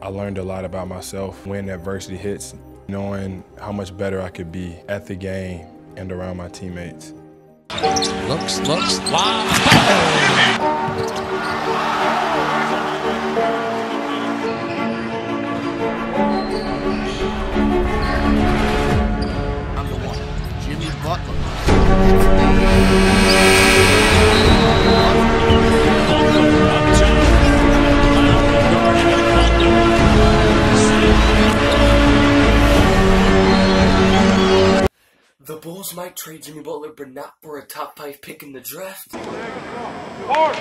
I learned a lot about myself when adversity hits, knowing how much better I could be at the game and around my teammates. Looks, wow. Number 1, Jimmy Butler. The Bulls might trade Jimmy Butler, but not for a top 5 pick in the draft. What?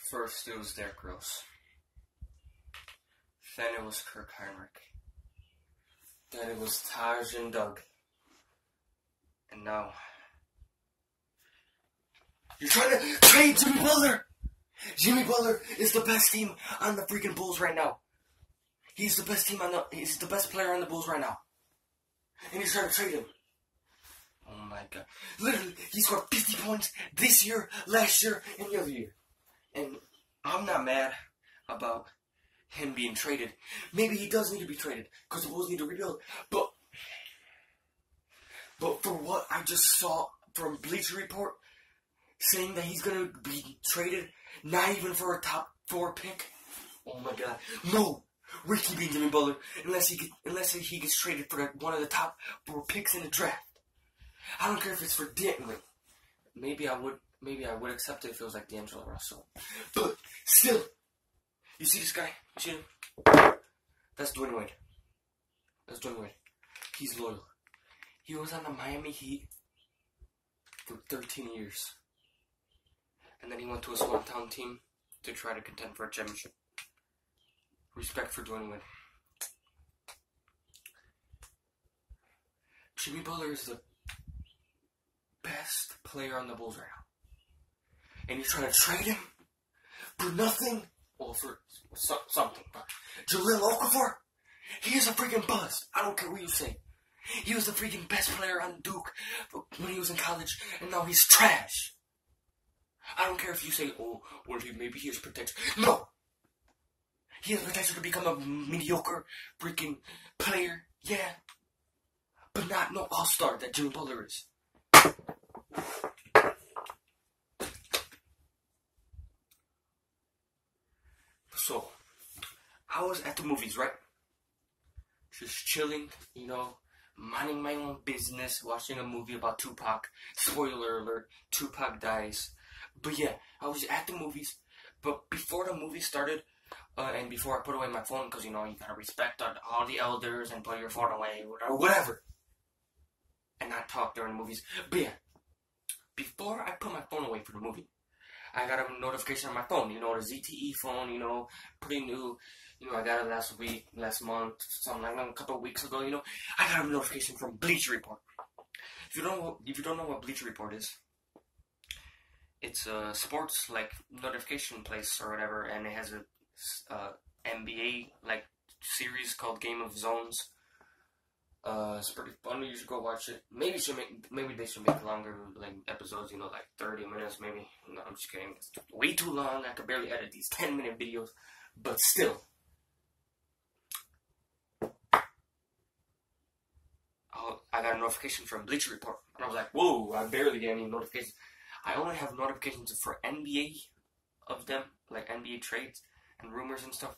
First it was Derrick Rose, then it was Kirk Heinrich, then it was Taj and Doug, and now you're trying to trade Jimmy Butler! Jimmy Butler is the best team on the freaking Bulls right now. He's the best player on the Bulls right now. And you're trying to trade him. Oh my god. Literally, he scored 50 points this year, last year, and the other year. And I'm not mad about him being traded. Maybe he does need to be traded because the Bulls need to rebuild. But for what I just saw from Bleacher Report saying that he's going to be traded, not even for a top 4 pick. Oh my god. No! We're keeping Jimmy Butler unless he gets traded for one of the top 4 picks in the draft. I don't care if it's for Dentley. Maybe I would accept it if it was like D'Angelo Russell. But still, you see this guy? You see him? That's Dwayne Wade. That's Dwayne Wade. He's loyal. He was on the Miami Heat for 13 years. And then he went to a small town team to try to contend for a championship. Respect for Dwayne Wade. Jimmy Butler is the best player on the Bulls right now. And you're trying to trade him for nothing? Well, for something. But Jahlil Okafor? He is a freaking bust. I don't care what you say. He was the freaking best player on Duke when he was in college, and now he's trash. I don't care if you say, oh, well, maybe he has potential. No! He has potential to become a mediocre freaking player, yeah. But not no all-star that Jimmy Butler is. So, I was at the movies, right? Just chilling, you know, minding my own business, watching a movie about Tupac. Spoiler alert, Tupac dies. But yeah, I was at the movies, but before the movie started, and before I put away my phone, because, you know, you gotta respect all the elders and put your phone away, or whatever. And not talk during the movies. But yeah, before I put my phone away for the movie, I got a notification on my phone, you know, the ZTE phone, you know, pretty new, you know, I got it last month, something like that, a couple of weeks ago, you know, I got a notification from Bleacher Report. If you don't know what Bleacher Report is, it's a sports, like, notification place or whatever, and it has a NBA, like, series called Game of Zones. It's pretty fun. You should go watch it. Maybe they should make longer, like, episodes, you know, like 30 minutes maybe. No, I'm just kidding. It's way too long. I could barely edit these 10-minute videos. But still. I got a notification from Bleacher Report. And I was like, whoa, I barely get any notifications. I only have notifications for NBA of them, like NBA trades and rumors and stuff.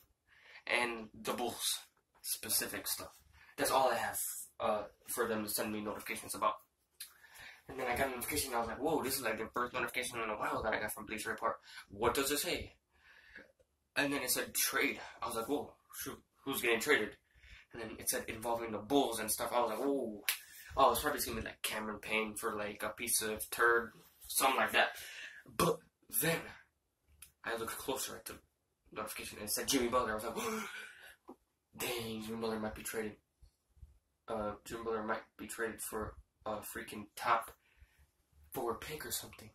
And the Bulls specific stuff. That's all I have for them to send me notifications about. And then I got a notification and I was like, whoa, this is like the first notification in a while that I got from Bleacher Report. What does it say? And then it said trade. I was like, whoa, shoot, who's getting traded? And then it said involving the Bulls and stuff. I was like, whoa. Oh, it's probably going to be like Cameron Payne for like a piece of turd, something like that. But then I looked closer at the notification and it said Jimmy Butler. I was like, dang, Jimmy Butler might be traded. Jimmy Butler might be traded for a freaking top 4 pick or something.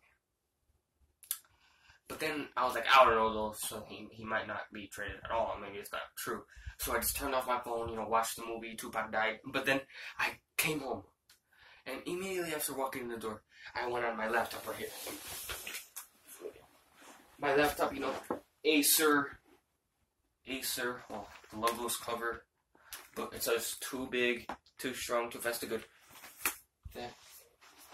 But then I was like, I don't know though, so he might not be traded at all. Maybe it's not true. So I just turned off my phone, watched the movie, Tupac died. But then I came home. And immediately after walking in the door, I went on my laptop right here. My laptop, Acer, oh, the logo's covered. But it says too big, too strong, too fast, too good.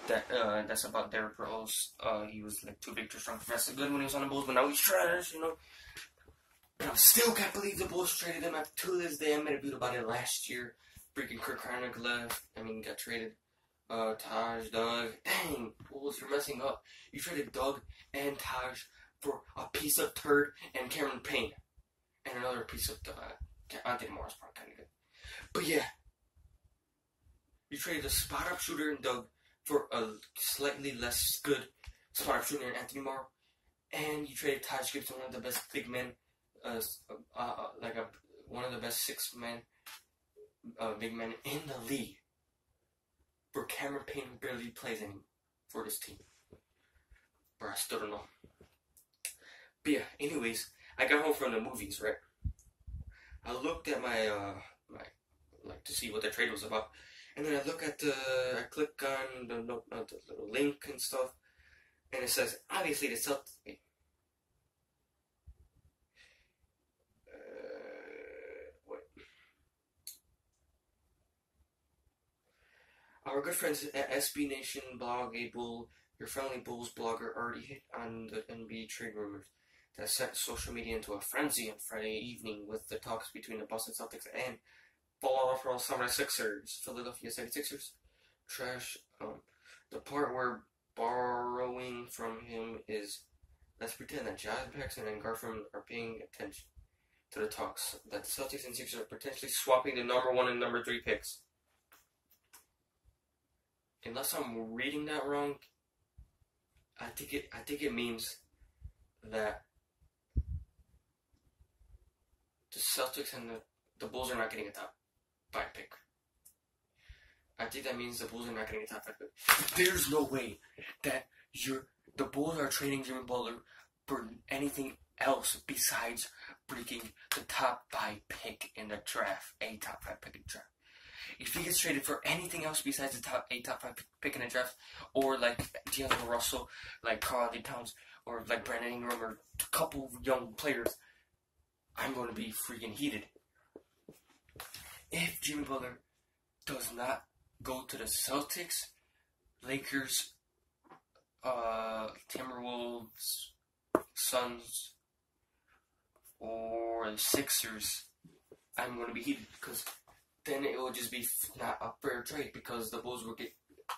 That's about Derrick Rose. He was like too big, too strong, too fast, too good when he was on the Bulls, but now he's trash, And I still can't believe the Bulls traded him. To this day, I made a video about it last year. Freaking Kirk Heinrich left. Got traded. Taj, Doug. Dang, Bulls, you're messing up. You traded Doug and Taj for a piece of turd and Cameron Payne. And another piece of Anthony Morris, probably kind of good. But yeah. You traded a spot-up shooter in Doug for a slightly less good spot-up shooter in Anthony Morrow. And you traded Taj Gibson, one of the best big men, one of the best 6-man big men in the league, for Cameron Payne, who barely plays anymore for this team. Or I still don't know. But yeah, anyways, I got home from the movies, right? I looked at my to see what the trade was about. And then I click on the little link and stuff, and it says, obviously the Celtics. Our good friends at SB Nation blog, your friendly Bulls blogger, already hit on the NBA trade rumors that set social media into a frenzy on Friday evening with the talks between the Boston Celtics and Philadelphia 76ers. Trash. The part where borrowing from him is, let's pretend that John Paxson and Garfield are paying attention to the talks that the Celtics and Sixers are potentially swapping the number 1 and number 3 picks. Unless I'm reading that wrong, I think it means that the Celtics and the Bulls are not getting a top 5 pick. I think that means the Bulls are not getting a top 5 pick. There's no way that the Bulls are trading Jimmy Butler for anything else besides breaking the top 5 pick in the draft, a top 5 pick in the draft. If he gets traded for anything else besides the top 5 pick in the draft, or like D'Angelo Russell, like Karl-Anthony Towns, or like Brandon Ingram, or a couple young players, I'm going to be freaking heated. If Jimmy Butler does not go to the Celtics, Lakers, Timberwolves, Suns, or the Sixers, I'm going to be heated, because then it will just be not a fair trade, because the Bulls will get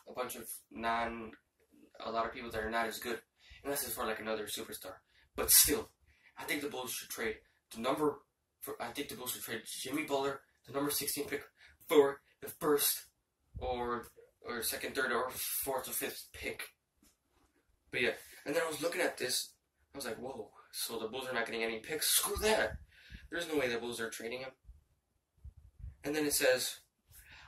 a bunch of a lot of people that are not as good, unless it's for like another superstar. But still, I think the Bulls should trade Jimmy Butler, the number 16 pick, for the first or second, third, or fourth or fifth pick. But yeah, and then I was looking at this, I was like, whoa, so the Bulls are not getting any picks? Screw that! There's no way the Bulls are trading him. And then it says,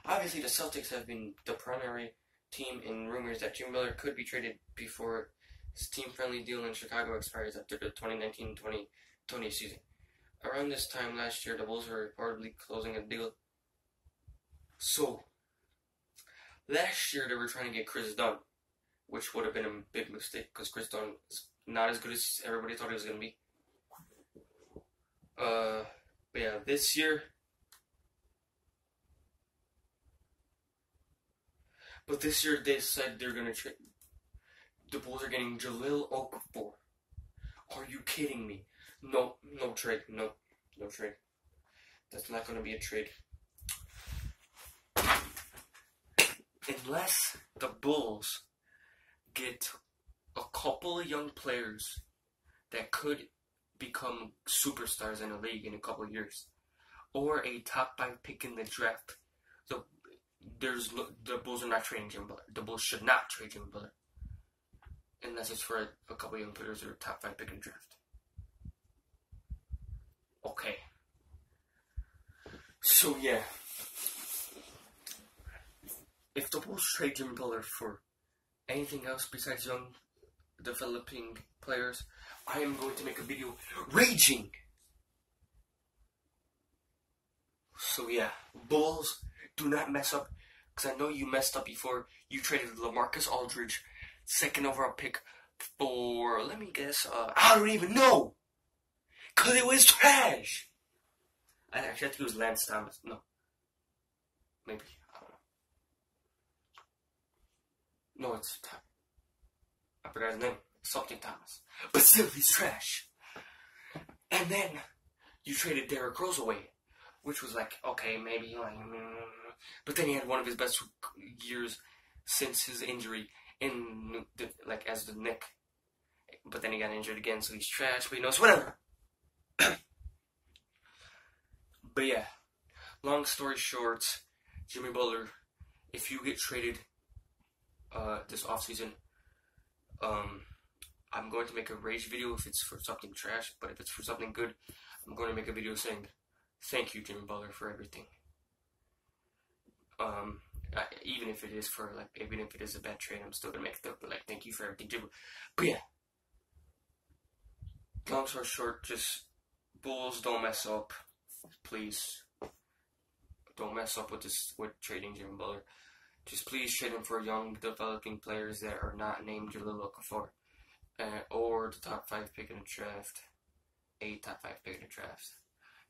obviously the Celtics have been the primary team in rumors that Jimmy Butler could be traded before his team-friendly deal in Chicago expires after the 2019-2020 season. Around this time last year, the Bulls were reportedly closing a deal. So, last year they were trying to get Chris Dunn, which would have been a big mistake, because Chris Dunn is not as good as everybody thought he was going to be. But yeah, this year... But this year they said they're going to trade. The Bulls are getting Jahlil Okafor. Are you kidding me? No trade. No trade. That's not going to be a trade. Unless the Bulls get a couple of young players that could become superstars in the league in a couple of years. Or a top 5 pick in the draft. The Bulls are not trading Jimmy Butler. The Bulls should not trade Jimmy Butler. Unless it's for a couple young players or a top 5 pick in the draft. Okay. So yeah, if the Bulls trade Jimmy Butler for anything else besides young, developing players, I am going to make a video raging. So yeah, Bulls, do not mess up, because I know you messed up before. You traded LaMarcus Aldridge, 2nd overall pick, for, let me guess, I don't even know, because it was trash. I actually think it was Lance Thomas. No. Maybe. I don't know. No, it's I forgot his name. Something Thomas. But still, he's trash. And then you traded Derrick Rose away, which was like, okay, maybe like, but then he had one of his best years since his injury in like as the Knick. But then he got injured again, so he's trash. But whatever. But yeah, long story short, Jimmy Butler, if you get traded this offseason, I'm going to make a rage video if it's for something trash, but if it's for something good, I'm going to make a video saying, thank you, Jimmy Butler, for everything. Even if it is for, like, even if it is a bad trade, I'm still going to make the, like, thank you for everything, Jimmy. But yeah, long story short, just, Bulls, don't mess up. Please don't mess up with trading Jimmy Butler. Just please trade him for young developing players that are not named you're looking for, or the top 5 pick in the draft, a top 5 pick in the draft.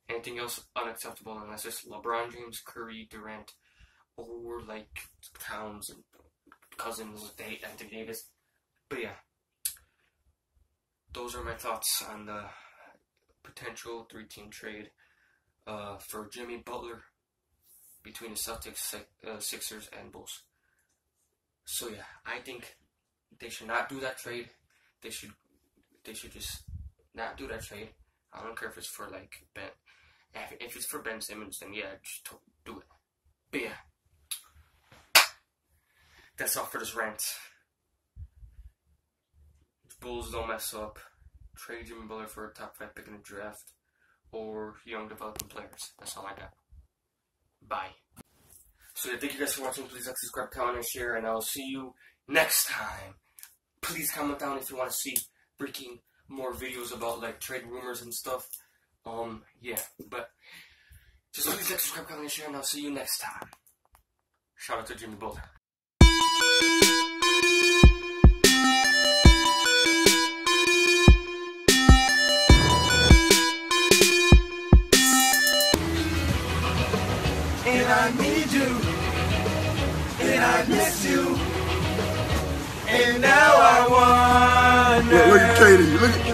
Anything else unacceptable unless it's LeBron James, Curry, Durant, or like Towns and Cousins, Anthony Davis. But yeah, those are my thoughts on the potential 3-team trade for Jimmy Butler between the Celtics, Sixers, and Bulls. So yeah, I think they should not do that trade. They should just not do that trade. I don't care if it's for like Ben. If it's for Ben Simmons, then yeah, just do it. But yeah, that's all for this rant. Bulls, don't mess up. Trade Jimmy Butler for a top 5 pick in the draft, or young developing players. That's all I got. Bye. So yeah, thank you guys for watching. Please like, subscribe, comment, and share, and I'll see you next time. Please comment down if you want to see freaking more videos about like trade rumors and stuff. Yeah, but just please like, subscribe, comment, and share, and I'll see you next time. Shout out to Jimmy Butler. And I need you, and I miss you, and now I wonder. Look at Katie. Look at